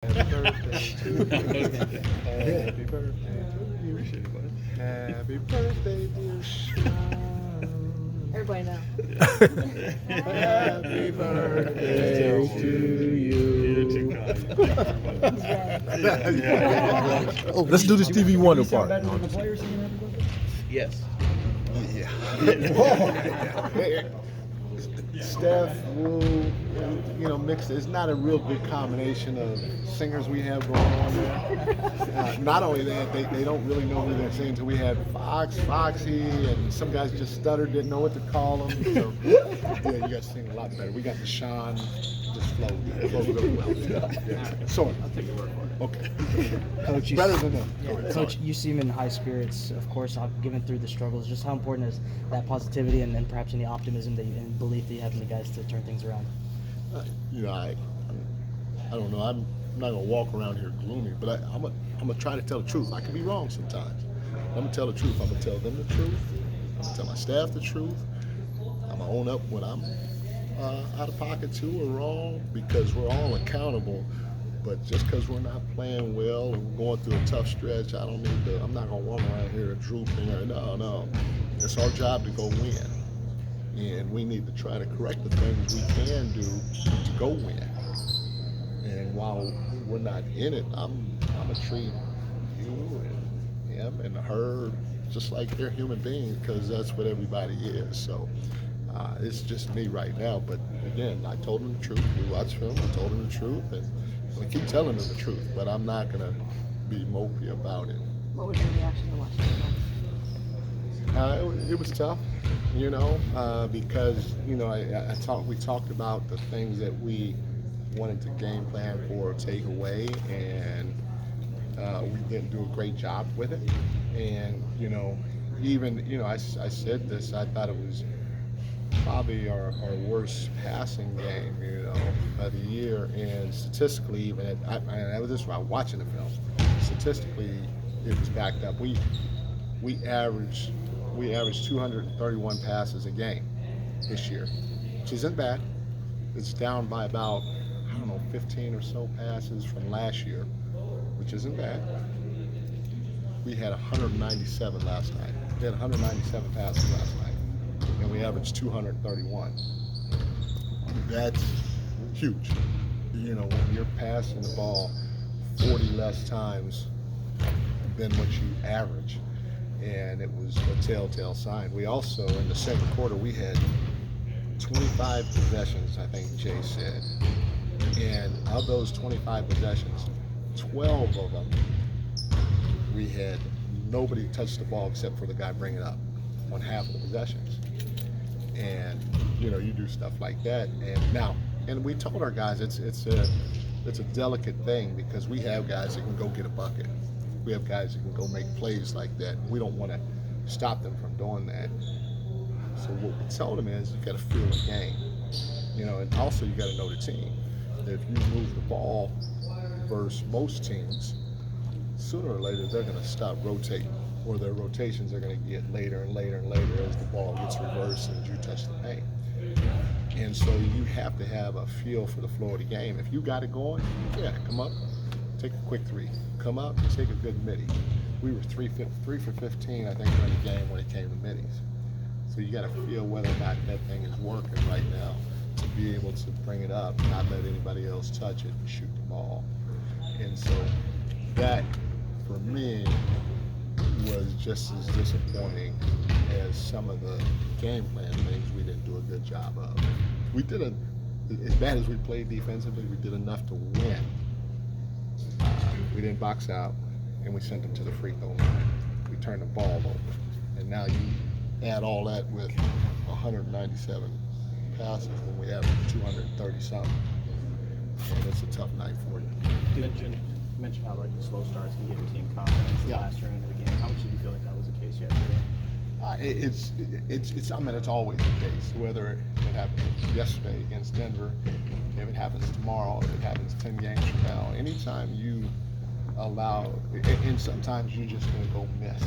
Happy birthday to you. Happy birthday to you. Happy birthday, dear Sean. Everybody know. Happy birthday to you. Let's do this TV Wonder part. Yes. Yeah. Steph, Wu, mixed. It's not a real good combination of singers we have going on there. Not only that, they don't really know who they're singing. So we had Foxy, and some guys just stuttered, didn't know what to call them. So yeah, you guys sing a lot better. We got the Sean, just flowed really well. Yeah. Sorry. I'll take your word for it. Okay. Coach, Better than them. Yeah, Coach, you seem in high spirits, of course, given through the struggles. Just how important is that positivity and perhaps any optimism and belief that you have in the guys to turn things around? I don't know. I'm not gonna walk around here gloomy, but I'm gonna try to tell the truth. I can be wrong sometimes. I'm gonna tell the truth. I'm gonna tell them the truth. I'm gonna tell my staff the truth. I'm gonna own up when I'm out of pocket too or wrong, because we're all accountable. But just because we're not playing well and we're going through a tough stretch, I'm not gonna walk around here drooping or no. It's our job to go win. And we need to try to correct the things we can do to go win. And while we're not in it, I'm gonna treat you and him and her just like they're human beings, because that's what everybody is. So it's just me right now. But again, I told him the truth. We watched film. I told him the truth, and I'm gonna keep telling him the truth. But I'm not gonna be mopey about it. What was your reaction to watching it? It was tough, because we talked about the things that we wanted to game plan for or take away, and we didn't do a great job with it. And I said this. I thought it was probably our worst passing game, of the year, and statistically, even I was just watching the film. Statistically, it was backed up. We averaged 231 passes a game this year, which isn't bad. It's down by about, 15 or so passes from last year, which isn't bad. We had 197 last night. We had 197 passes last night, and we averaged 231. That's huge. When you're passing the ball 40 less times than what you average. And it was a telltale sign. We also, in the second quarter, we had 25 possessions, I think Jay said. And of those 25 possessions, 12 of them, we had nobody touch the ball except for the guy bringing it up on half of the possessions. And, you do stuff like that. And we told our guys it's a delicate thing, because we have guys that can go get a bucket. We have guys that can go make plays like that. We don't want to stop them from doing that. So what we told them is, you got to feel the game, and also you got to know the team. If you move the ball versus most teams, sooner or later they're going to stop rotating, or their rotations are going to get later and later and later as the ball gets reversed and you touch the paint. And so you have to have a feel for the flow of the game. If you got it going, come up, take a quick three. Come up and take a good midi. We were 3 for 15, I think, during the game when it came to middies. So you got to feel whether or not that thing is working right now to be able to bring it up, not let anybody else touch it and shoot the ball. And so that, for me, was just as disappointing as some of the game plan things we didn't do a good job of. We did as bad as we played defensively, we did enough to win. We didn't box out, and we sent them to the free throw line. We turned the ball over. And now you add all that with 197 passes, and we have 230-something. And it's a tough night for you. You mentioned how the slow starts can give your team confidence the last turn of the game. How much did you feel like that was the case yesterday? It's always the case, whether it happened yesterday against Denver, if it happens tomorrow, if it happens 10 games from now. Anytime you allow, and sometimes you're just going to go miss,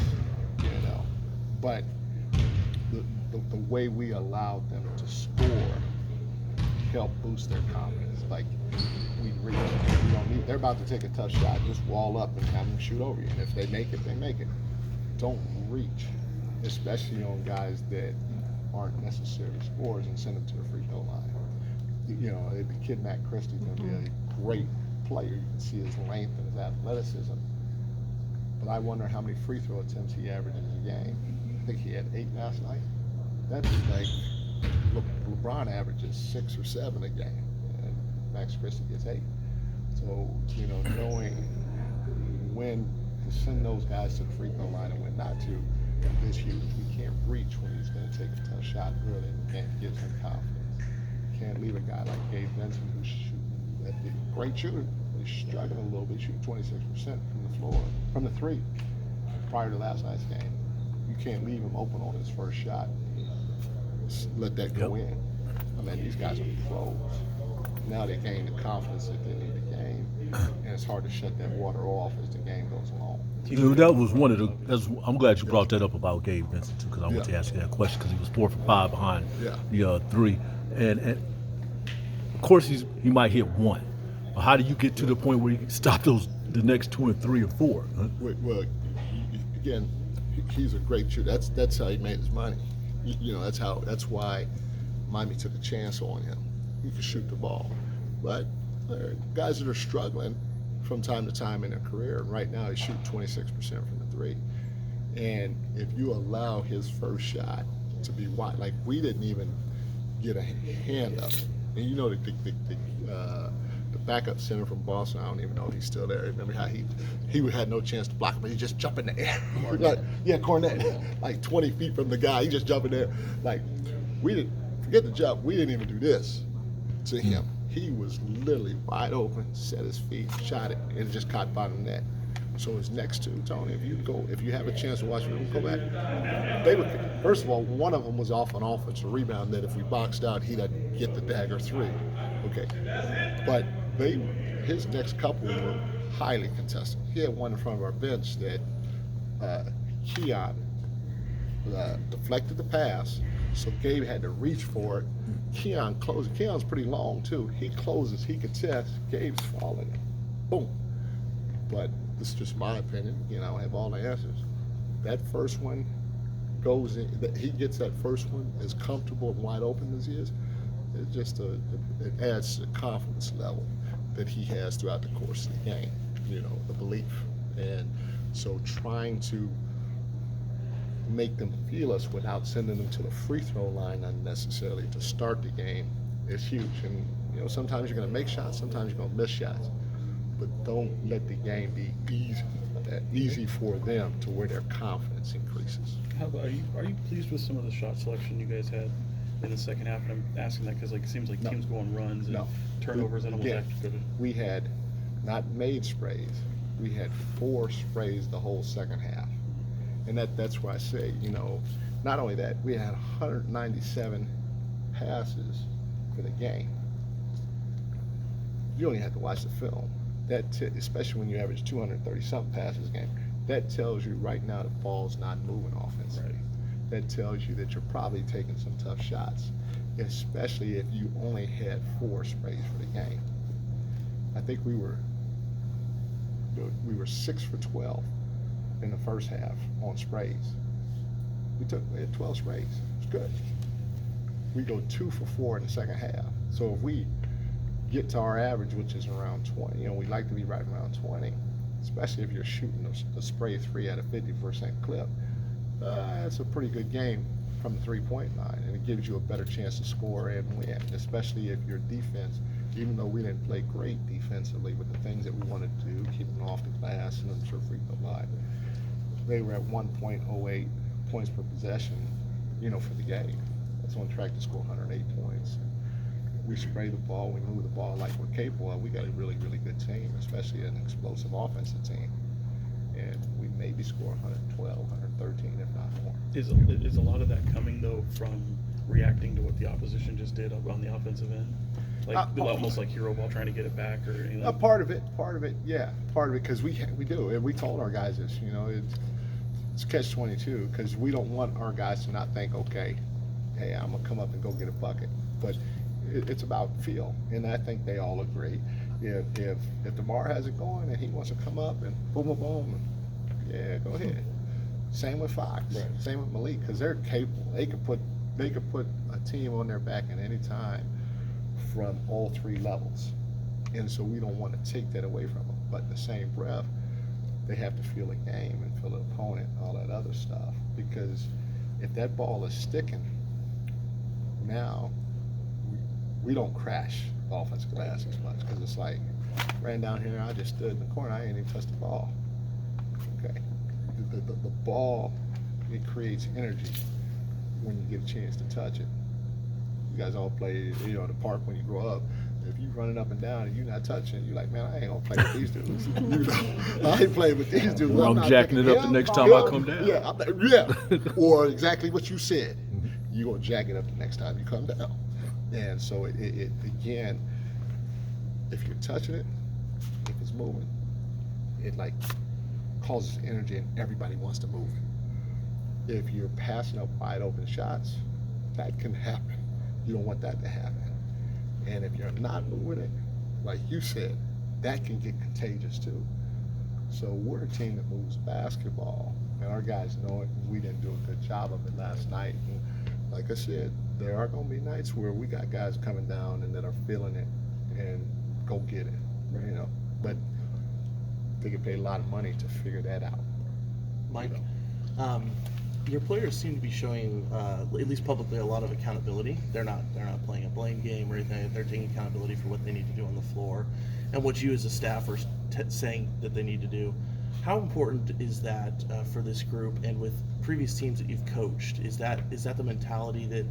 But the way we allowed them to score help boost their confidence. Like, we reach. We don't need. They're about to take a tough shot. Just wall up and have them shoot over you. And if they make it, they make it. Don't reach, especially on guys that aren't necessarily scorers, and send them to the free throw line. You know, the kid Matt Christie's going to be a great player. You can see his length and his athleticism. But I wonder how many free throw attempts he averaged in the game. I think he had 8 last night. That's like LeBron averages 6 or 7 a game, and Max Christie gets 8. So, you know, knowing when to send those guys to the free throw line and when not to is huge. We can't reach when he's going to take a tough shot early and can't give him confidence. Can't leave a guy like Gabe Benson who's shooting a great shooter. He's struggling a little bit, shooting 26% from the floor, from the 3 prior to last night's game. You can't leave him open on his first shot. Just let that go in. I mean, these guys are pros. Now they gain the confidence that they need to gain, and it's hard to shut that water off as the game goes along. Dude, that was one of the. I'm glad you brought that up about Gabe Vincent too, because I want to ask you that question because he was 4 for 5 behind the 3, and of course he might hit 1. But how do you get to the point where you can stop the next 2 and 3 or 4? Huh? Well, again, he's a great shooter. That's how he made his money. You know, that's why Miami took a chance on him. He could shoot the ball, but there are guys that are struggling from time to time in their career. And right now, he's shooting 26% from the 3. And if you allow his first shot to be wide, like we didn't even get a hand up. And you know the backup center from Boston, I don't even know if he's still there. Remember how he had no chance to block him, but he just jumped in the air. Cornette, like 20 feet from the guy, he just jumped in there. Like, we didn't forget the jump. We didn't even do this to him. He was literally wide open, set his feet, shot it, and it just caught bottom net. So his next 2, Tony, if you have a chance to watch them, go back. They would, first of all, one of them was off an offensive rebound that if we boxed out, he'd get the dagger 3. Okay, but his next couple were highly contested. He had one in front of our bench that Keon deflected the pass, so Gabe had to reach for it. Keon closed. Keon's pretty long too. He closes, he contests. Gabe's falling. Boom. But this is just my opinion. You know, I don't have all the answers. That first one goes in. He gets that first one as comfortable and wide open as he is. It just it adds to the confidence level that he has throughout the course of the game. You know, the belief, and so trying to make them feel us without sending them to the free throw line unnecessarily to start the game is huge. And you know, sometimes you're going to make shots, sometimes you're going to miss shots, but don't let the game be easy for them to where their confidence increases. How about, are you pleased with some of the shot selection you guys had in the second half? And I'm asking that because it seems like teams go on runs and turnovers and almost extra. We had not made sprays. We had 4 sprays the whole second half. And that's why I say, you know, not only that, we had 197 passes for the game. You only have to watch the film. Especially when you average 230-something passes a game, that tells you right now the ball's not moving offensively. Right. That tells you that you're probably taking some tough shots, especially if you only had 4 sprays for the game. I think we were 6 for 12 in the first half on sprays. We had 12 sprays. It's good. We go 2 for 4 in the second half. So if we get to our average, which is around 20, you know, we like to be right around 20, especially if you're shooting a spray 3 at a 50% clip. That's a pretty good game from the 3-point line, and it gives you a better chance to score and win, especially if your defense, even though we didn't play great defensively with the things that we wanted to do, keeping them off the glass and them sort of free throw line, they were at 1.08 points per possession, you know, for the game. That's on track to score 108 points. We spray the ball, we move the ball like we're capable of. We got a really, really good team, especially an explosive offensive team. And we maybe score 112, 113, if not more. Is a lot of that coming, though, from reacting to what the opposition just did on the offensive end? Like almost like hero ball, trying to get it back or anything? Part of it, yeah. Part of it, because we do. And we told our guys this, you know, it's catch-22, because we don't want our guys to not think, okay, hey, I'm going to come up and go get a bucket. But it's about feel, and I think they all agree. If DeMar has it going and he wants to come up and boom, boom, boom, yeah, go ahead. Same with Fox. Right. Same with Malik, because they're capable. They could put a team on their back at any time from all three levels, and so we don't want to take that away from them. But in the same breath, they have to feel the game and feel the opponent, all that other stuff. Because if that ball is sticking, now we don't crash offensive glass as much, because it's like, ran down here, I just stood in the corner, I ain't even touched the ball. Okay, the ball, it creates energy when you get a chance to touch it. You guys all play, in the park when you grow up. If you running up and down and you're not touching, you're like, man, I ain't gonna play with these dudes. I ain't playing with these dudes. I'm not jacking picking it up the him, next time I him. come down. Yeah, or exactly what you said. You're gonna jack it up the next time you come down. And so it again, if you're touching it, if it's moving, it like causes energy and everybody wants to move. If you're passing up wide open shots, that can happen. You don't want that to happen. And if you're not moving it, like you said, that can get contagious too. So we're a team that moves basketball, and our guys know it, and we didn't do a good job of it last night. And like I said, there are going to be nights where we got guys coming down and that are feeling it and go get it, But they get paid a lot of money to figure that out. Mike, your players seem to be showing, at least publicly, a lot of accountability. They're not playing a blame game or anything. They're taking accountability for what they need to do on the floor and what you as a staff are saying that they need to do. How important is that for this group, and with previous teams that you've coached? Is that the mentality that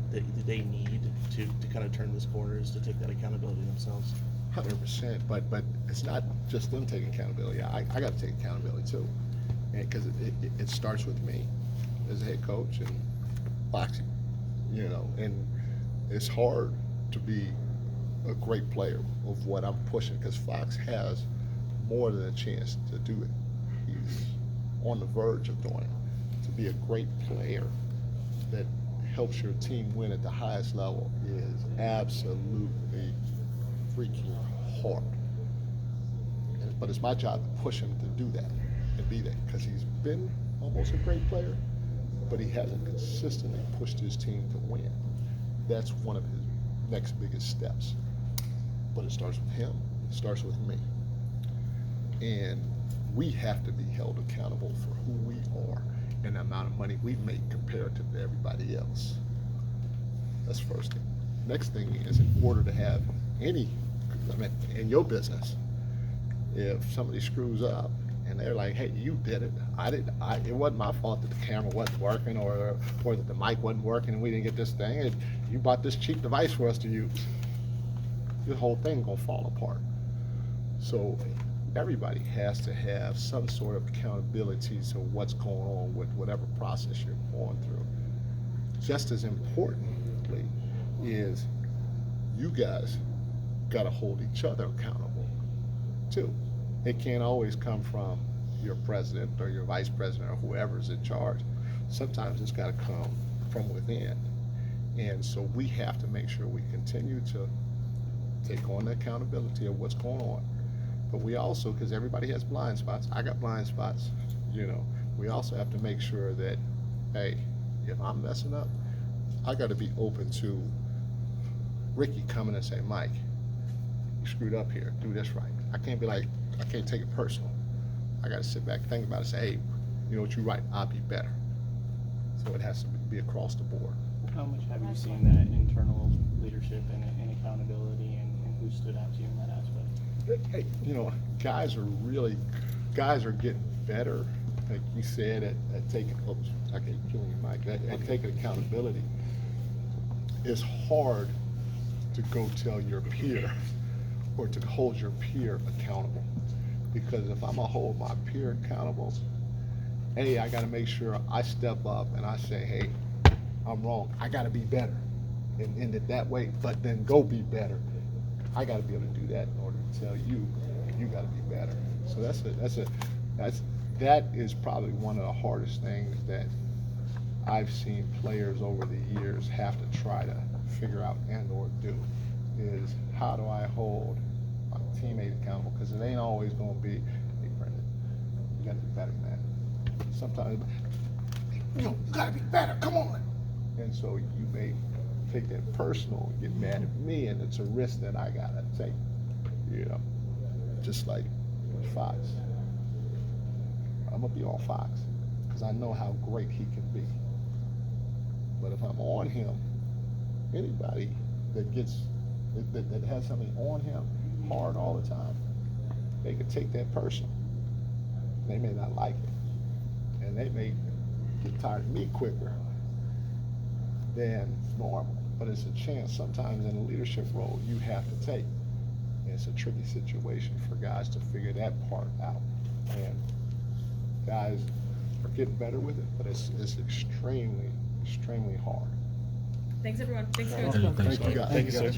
they need to kind of turn this corner, is to take that accountability themselves? 100%, but it's not just them taking accountability. I got to take accountability too, because it starts with me as a head coach and Foxy, and it's hard to be a great player of what I'm pushing, because Fox has more than a chance to do it. He's on the verge of doing it. To be a great player that helps your team win at the highest level is absolutely freaking hard. But it's my job to push him to do that and be that, because he's been almost a great player, but he hasn't consistently pushed his team to win. That's one of his next biggest steps. But it starts with him, it starts with me. And we have to be held accountable for who we are and the amount of money we make comparative to everybody else. That's the first thing. Next thing is, in order to have in your business, if somebody screws up and they're like, hey, you did it, it wasn't my fault that the camera wasn't working or that the mic wasn't working and we didn't get this thing, and you bought this cheap device for us to use, the whole thing gonna fall apart. So everybody has to have some sort of accountability to what's going on with whatever process you're going through. Just as importantly is, you guys got to hold each other accountable too. It can't always come from your president or your vice president or whoever's in charge. Sometimes it's got to come from within. And so we have to make sure we continue to take on the accountability of what's going on. But we also, because everybody has blind spots, I got blind spots, we also have to make sure that, hey, if I'm messing up, I got to be open to Ricky coming and say, Mike, you screwed up here, do this right. I can't be like, I can't take it personal. I got to sit back, think about it, and say, hey, you know what, you're right, I'll be better. So it has to be across the board. How much have you seen that internal leadership and accountability, and who stood out to you in that aspect? Hey, guys are getting better, like you said, at taking, I can't kill you, Mike, at taking accountability. It's hard to go tell your peer or to hold your peer accountable, because if I'm gonna hold my peer accountable, I gotta make sure I step up and I say, hey, I'm wrong, I gotta be better, and end it that way, but then go be better. I got to be able to do that in order to tell you got to be better. So that is probably one of the hardest things that I've seen players over the years have to try to figure out and or do, is how do I hold my teammate accountable? Because it ain't always going to be, hey, Brendan, you got to be better, man. Sometimes, you got to be better. Come on. And so you may take that personal, get mad at me, and it's a risk that I got to take. Just like with Fox. I'm going to be on Fox because I know how great he can be. But if I'm on him, anybody that has something on him hard all the time, they could take that personal. They may not like it, and they may get tired of me quicker than normal. But it's a chance sometimes in a leadership role you have to take. And it's a tricky situation for guys to figure that part out. And guys are getting better with it, but it's extremely, extremely hard. Thanks, everyone. Thanks, Hey, coach. thanks. Thank you, guys. Thank you, sir.